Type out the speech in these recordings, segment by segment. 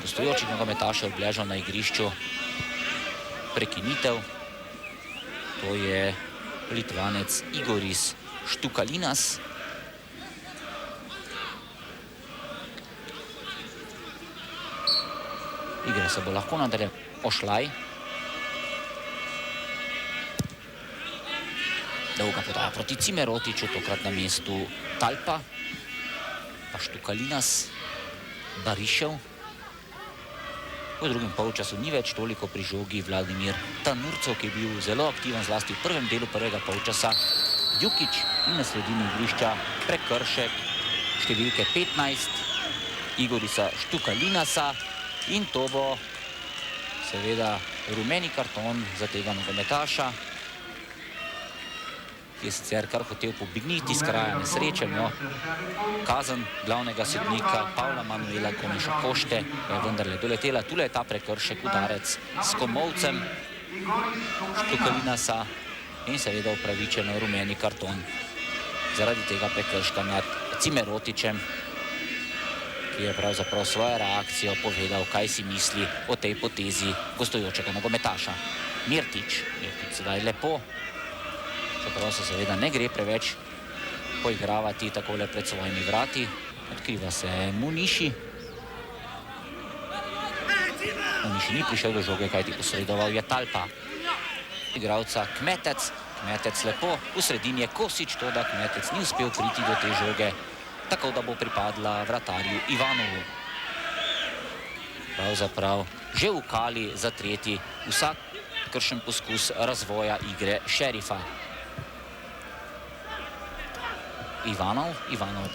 gostujočih nogometašev obležal na igrišču. Prekinitev. To je Litvanec Igoris Štukalinas. Igra se bo lahko nadalje. Ošlaj. Dolga podaja proti Cimerotiču, tokrat na mestu Talpa. Pa Štukalinas, Barišev. V drugem polčasu ni več toliko pri žogi Vladimir Tanurcov, ki je bil zelo aktiven zlasti v prvem delu prvega polčasa. Jukić in na sredini igrišča prekršek številke 15 Igorisa Štukalinasa in to bo seveda rumeni karton za tega nogometaša, ki je sicer kar hotel pobegniti z kraja nesreče, no kazen glavnega sodnika Pavla Manuela Komeša Košte je vendarle doletela. Tule je ta prekršek, udarec s komolcem Štukalinasa in seveda upravičeno rumeni karton zaradi tega prekrška nad Cimerotičem, ki je pravzaprav svojo reakcijo povedal, kaj si misli o tej potezi gostujočega nogometaša. Mirtić sedaj lepo, čeprav se seveda ne gre preveč poigravati takole pred svojimi vrati. Odkriva se Muniši. Muniši ni prišel do žoge, kajti posredoval je Talpa. Igralca Kmetec. Kmetec lepo, v sredini je Kosić, toda Kmetec ni uspel priti do te žoge, tako da bo pripadla vratarju Ivanovu. Pravzaprav že v kali za tretji vsak kršen poskus razvoja igre Šerifa. Ivanov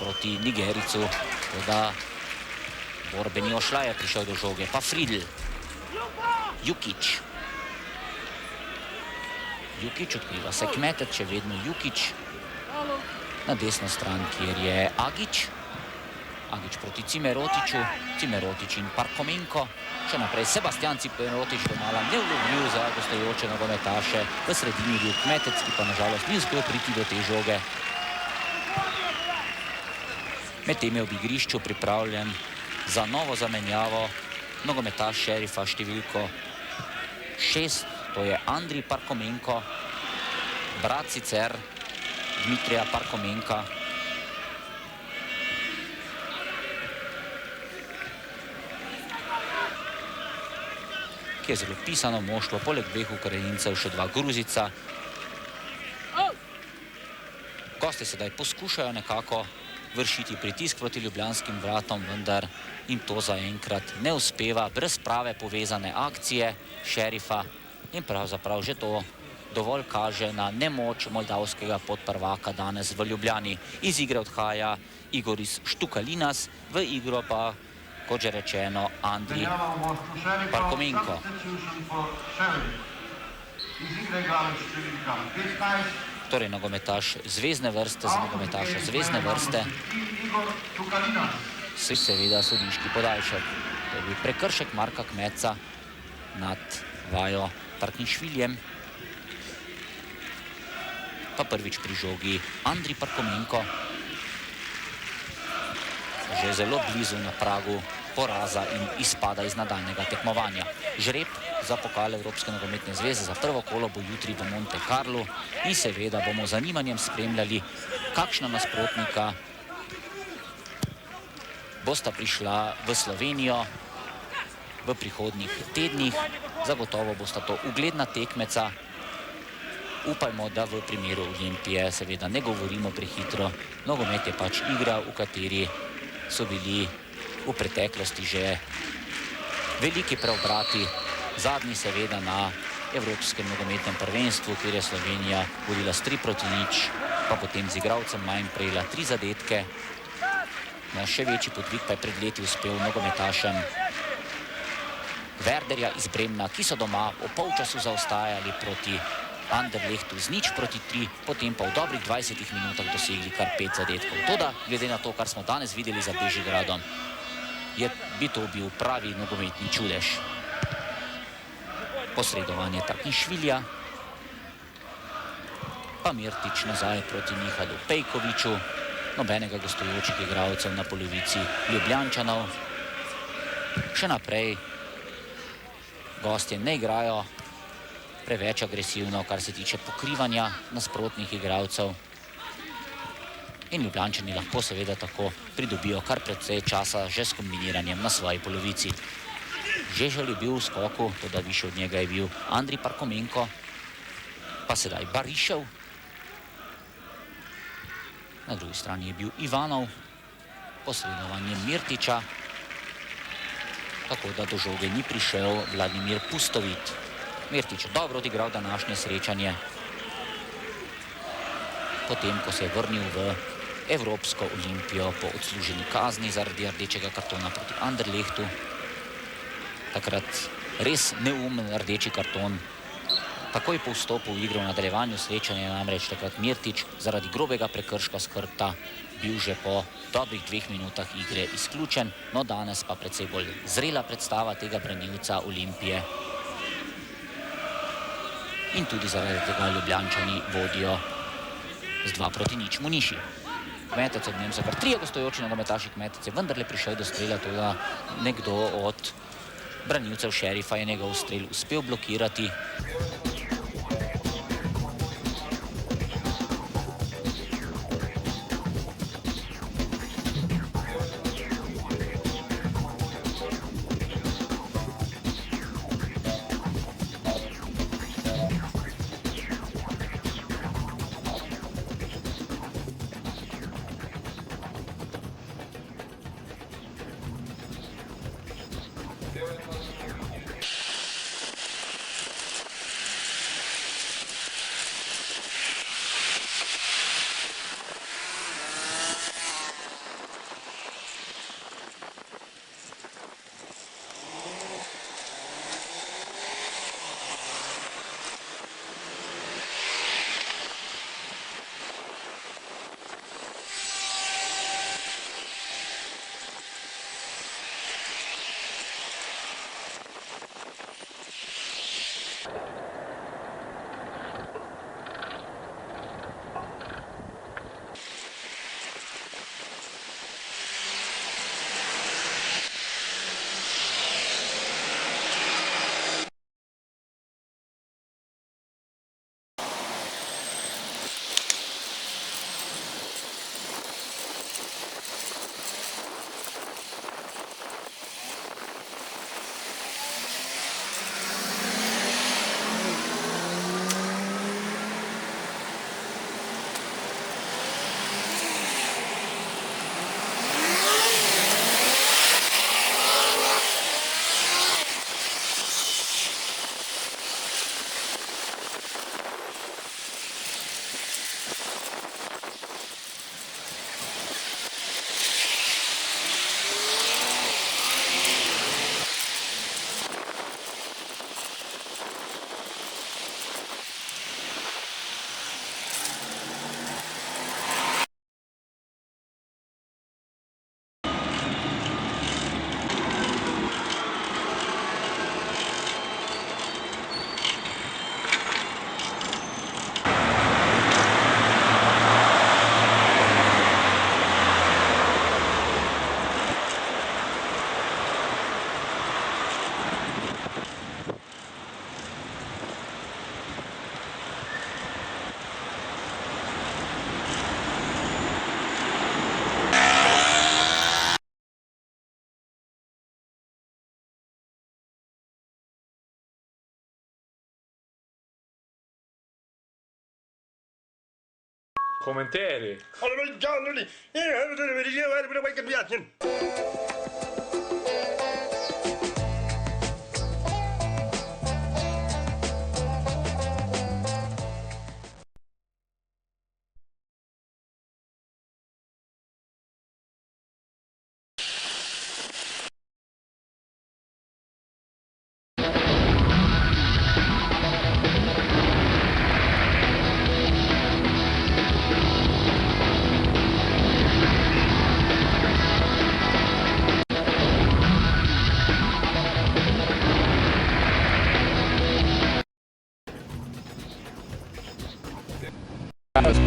proti Nigericu, toda borbeni Ošlaj je prišel do žoge, pa Fridl. Jukić, odkriva se Kmetec, še vedno Jukić. Na desno stran, kjer je Agić. Agić proti Cimerotiču. Cimerotič in Parkomenko. Še naprej Sebastian Cimerotič, domala neulovljiv za gostujoče nogometaše. V sredini bil Kmetec, ki pa nažalost ni uspel priti do te žoge. Medtem je ob igrišču pripravljen za novo zamenjavo nogometaš Šerifa številko 6, to je Andrij Parkomenko, brat sicer Dmitrija Parkomenka. Ki je zelo pisano moštvo, poleg dveh Ukrajincev še dva Gruzica. Gosti sedaj poskušajo nekako vršiti pritisk proti ljubljanskim vratom, vendar jim to zaenkrat ne uspeva, brez prave povezane akcije Šerifa in pravzaprav že to dovolj kaže na nemoč moldavskega podprvaka danes v Ljubljani. Iz igre odhaja Igoris Štukalinas, v igro pa, kot že rečeno, Andrij Parkomenko. Torej nogometaš zvezdne vrste za nogometaša zvezdne vrste. Seveda sodniški podaljšek. To je bil prekršek Marka Kmeca nad Vajo Tarkinšviljem. Pa prvič pri žogi Andrij Parkomenko. Že zelo blizu na pragu poraza in izpada iz nadaljnega tekmovanja. Žreb za pokal Evropske nogometne zveze za prvo kolo bo jutri v Monte Carlu in seveda bomo z zanimanjem spremljali, kakšna nasprotnika bosta prišla v Slovenijo v prihodnjih tednih. Zagotovo bosta to ugledna tekmeca. Upajmo, da v primeru Olimpije seveda ne govorimo prehitro. Nogomet je pač igra, v kateri so bili v preteklosti že veliki preobrati. Zadnji seveda na Evropskem nogometnem prvenstvu, kjer je Slovenija vodila s 3-0, pa potem z igralcem manj prejela 3 zadetke. Na še večji podvig pa je pred leti uspel nogometašem Werderja iz Bremna, ki so doma v polčasu zaostajali proti Anderlechtu z 0-3, potem pa v dobrih 20 minutah dosegli kar 5 zadetkov. Toda, glede na to, kar smo danes videli za Bežigradom, bi to bil pravi nogometni čudež. Posredovanje Tarkinšvilja, pa Mirtić nazaj proti Mihalu Pejkoviću, nobenega gostujočih igralcev na polovici Ljubljančanov. Še naprej gostje ne igrajo preveč agresivno, kar se tiče pokrivanja nasprotnih igralcev. In Ljubljančani lahko seveda tako pridobijo kar precej časa že s kombiniranjem na svoji polovici. Žeželj je bil v skoku, toda više od njega je bil Andrij Parkomenko, pa sedaj Barišev. Na drugi strani je bil Ivanov, posredovanje Mirtiča, tako da do žoge ni prišel Vladimir Pustovit. Mirtič je dobro odigral današnje srečanje, potem, ko se je vrnil v Evropsko Olimpijo po odsluženi kazni zaradi rdečega kartona proti Anderlechtu. Takrat res neumen rdeči karton. Takoj po vstopu v igro v nadaljevanju srečanja je namreč takrat Mirtič zaradi grobega prekrška s hrbta bil že po dobrih 2 minutah igre izključen, no danes pa precej bolj zrela predstava tega branilca Olimpije. In tudi zaradi tega Ljubljančani vodijo z 2-0 Muniši. Kmetec, od njem so kar 3 gostujoči nogometaši. Kmetec je vendarle prišel do strela, toda nekdo od branilcev Šerifa je njegov strel uspel blokirati. Komentari.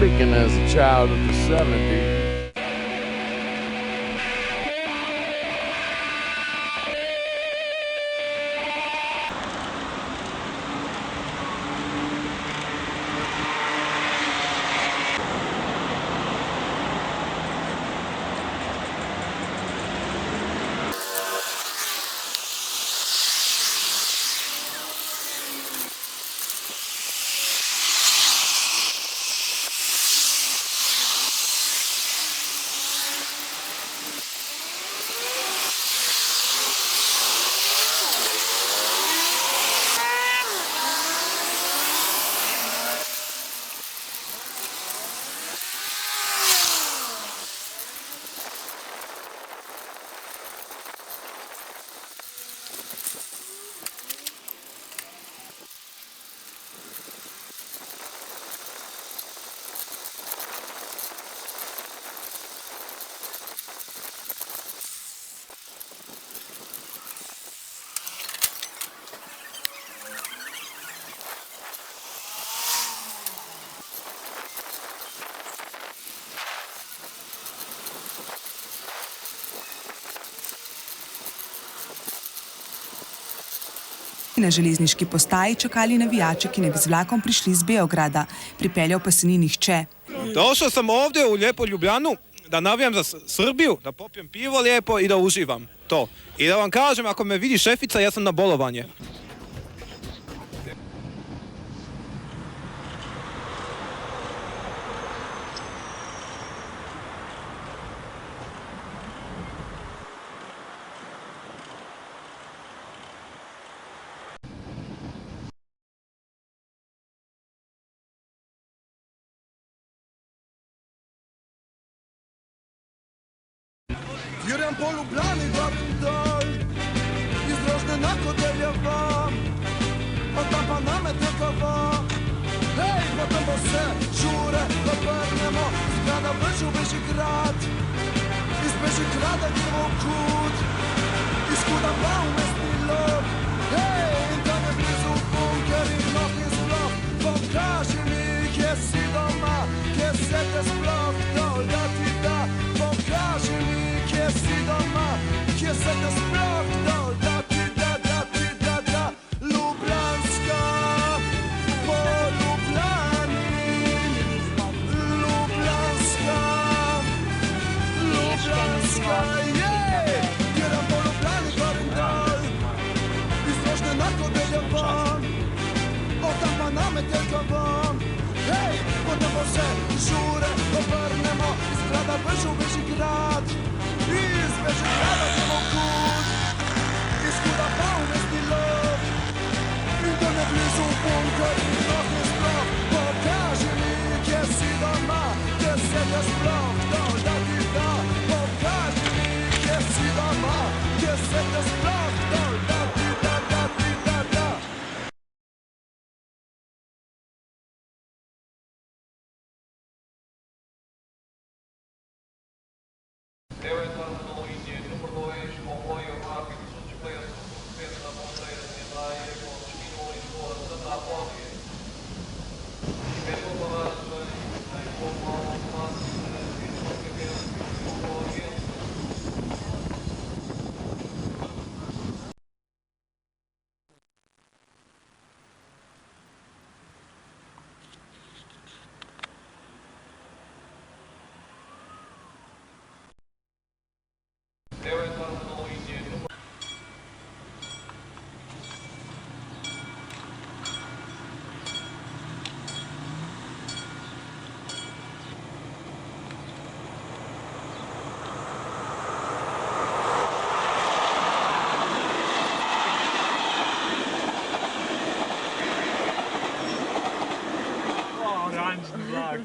Speaking as a child of the 70s. na železniški postaji čakali navijače, ki ne bi z vlakom prišli iz Beograda. Pripeljal pa se ni nihče. Došao sam ovdje u lijepu Ljubljanu da navijam za Srbiju, da popijem pivo lijepo i da uživam. To. I da vam kažem, ako me vidi šefica, ja sam na bolovanje. Vjerujem po Ljubljani gorim dol, izdrožne na Kodeljeva, od tam pa nametnikova. Hej, potem bo se žure doprnemo, zgrada vrši v Bežigrad, iz Bežigrada gremo v Kut, iz Kuda pa v mestni lov. Hej, in tam je blizu bunker in nohni sploh, pokaži mi, kje si doma, kje se te sploh dol, da ti da, pokaži mi, kje si doma, kje se te sploh dol, da ti da, Ljubljanska, po Ljubljani, Ljubljanska, jej! Vjeram po Ljubljani gorim dol, izdrožne na Kodeljevom, od tam pa na Metelkovom. Hej, potem bo se žure obrnemo, zgrada vrši v Bežigrad, iz Bežigrada gremo v Kut, iz Kuda pa v mestni lov. In to ne blizu bunker in nohni sploh, pokaži mi, kje si doma, kje se te sploh dol, da ti da, pokaži mi, kje si doma, kje se te sploh dol, da ti da, Eventualno linije número 2, comboio rápido, suspenso, suspenso na ponteira de André, com destino a Lisboa, Santa Apólia. Espero paragem em Pomão, máximo de deslocamento do Oriente. Eventualno linije número Oranžni vlak.